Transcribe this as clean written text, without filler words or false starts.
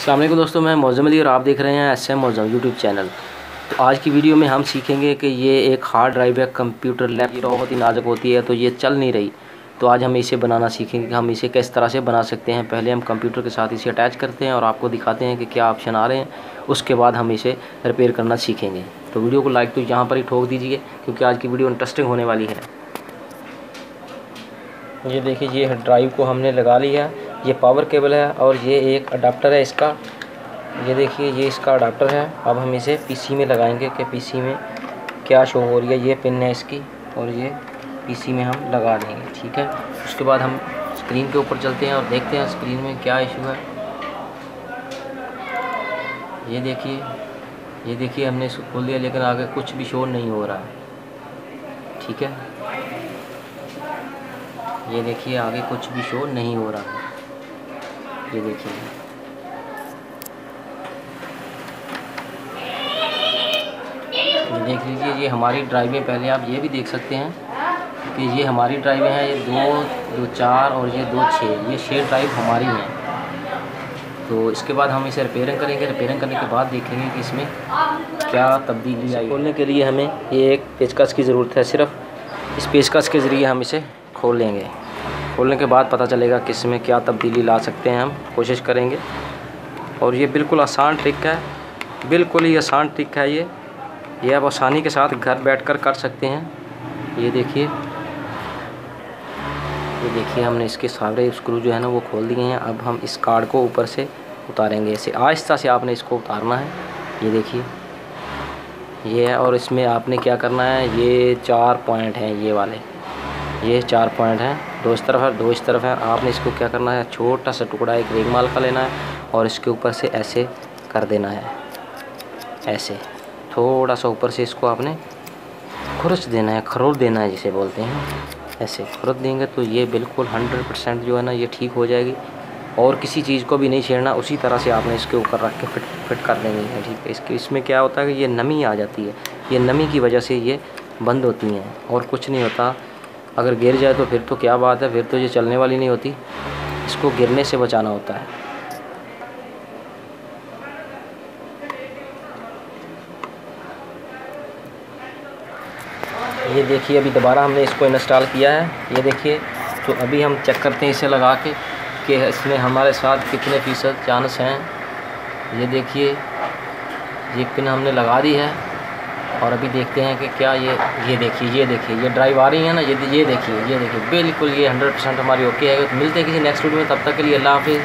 अस्सलाम वालेकुम दोस्तों, मैं मौज़म अली और आप देख रहे हैं SM मौज़म यूट्यूब चैनल। तो आज की वीडियो में हम सीखेंगे कि ये एक हार्ड ड्राइव है कंप्यूटर लैपटॉप, बहुत ही नाजुक होती है तो ये चल नहीं रही। तो आज हम इसे बनाना सीखेंगे कि हम इसे किस तरह से बना सकते हैं। पहले हम कंप्यूटर के साथ इसे अटैच करते हैं और आपको दिखाते हैं कि क्या ऑप्शन आ रहे हैं, उसके बाद हम इसे रिपेयर करना सीखेंगे। तो वीडियो को लाइक तो यहाँ पर ही ठोक दीजिए क्योंकि आज की वीडियो इंटरेस्टिंग होने वाली है। ये देखिए, ये ड्राइव को हमने लगा लिया, ये पावर केबल है और ये एक अडाप्टर है इसका। ये देखिए, ये इसका अडाप्टर है। अब हम इसे पीसी में लगाएंगे कि पीसी में क्या शो हो रही है। ये पिन है इसकी और ये पीसी में हम लगा देंगे, ठीक है। उसके बाद हम स्क्रीन के ऊपर चलते हैं और देखते हैं स्क्रीन में क्या इशू है। ये देखिए हमने इसको खोल दिया लेकिन आगे कुछ भी शो नहीं हो रहा है, ठीक है। ये देखिए, आगे कुछ भी शो नहीं हो रहा है। ये देखिए, देख लीजिए, ये हमारी ड्राइवें, पहले आप ये भी देख सकते हैं कि ये हमारी ड्राइवें हैं। ये 2 4 और ये 2 6, ये 6 ड्राइव हमारी हैं। तो इसके बाद हम इसे रिपेयरिंग करेंगे। रिपेयरिंग करने के बाद देखेंगे कि इसमें क्या तब्दीली आई। खोलने के लिए हमें ये एक पेचकस की ज़रूरत है। सिर्फ इस पेचकस के ज़रिए हम इसे खोल लेंगे। खोलने के बाद पता चलेगा कि इसमें क्या तब्दीली ला सकते हैं। हम कोशिश करेंगे और ये बिल्कुल आसान ट्रिक है, बिल्कुल ही आसान ट्रिक है ये आप आसानी के साथ घर बैठकर कर सकते हैं। ये देखिए, हमने इसके सारे स्क्रू जो है ना वो खोल दिए हैं। अब हम इस कार्ड को ऊपर से उतारेंगे। ऐसे आहिस्ता से आपने इसको उतारना है। ये देखिए, ये है और इसमें आपने क्या करना है, ये 4 पॉइंट हैं, ये वाले, ये 4 पॉइंट हैं, 2 इस तरफ है 2 इस तरफ है। आपने इसको क्या करना है, छोटा सा टुकड़ा एक रेगमाल का लेना है और इसके ऊपर से ऐसे कर देना है। ऐसे थोड़ा सा ऊपर से इसको आपने खुरच देना है, खरोल देना है जिसे बोलते हैं। ऐसे खुरच देंगे तो ये बिल्कुल 100% जो है ना ये ठीक हो जाएगी और किसी चीज़ को भी नहीं छेड़ना। उसी तरह से आपने इसके ऊपर रख के फिट कर देंगे, ठीक है। इसमें क्या होता है कि ये नमी आ जाती है, ये नमी की वजह से ये बंद होती हैं और कुछ नहीं होता। अगर गिर जाए तो फिर तो क्या बात है, फिर तो ये चलने वाली नहीं होती। इसको गिरने से बचाना होता है। ये देखिए, अभी दोबारा हमने इसको इंस्टॉल किया है। ये देखिए, तो अभी हम चेक करते हैं इसे लगा के कि इसमें हमारे साथ कितने फ़ीसद चांस हैं। ये देखिए, ये पिन हमने लगा दी है और अभी देखते हैं कि क्या ये देखिए ये ड्राइव आ रही है ना। ये देखिए बिल्कुल ये 100% हमारी ओके है। तो मिलते हैं किसी नेक्स्ट वीडियो में, तब तक के लिए अल्लाह हाफिज़।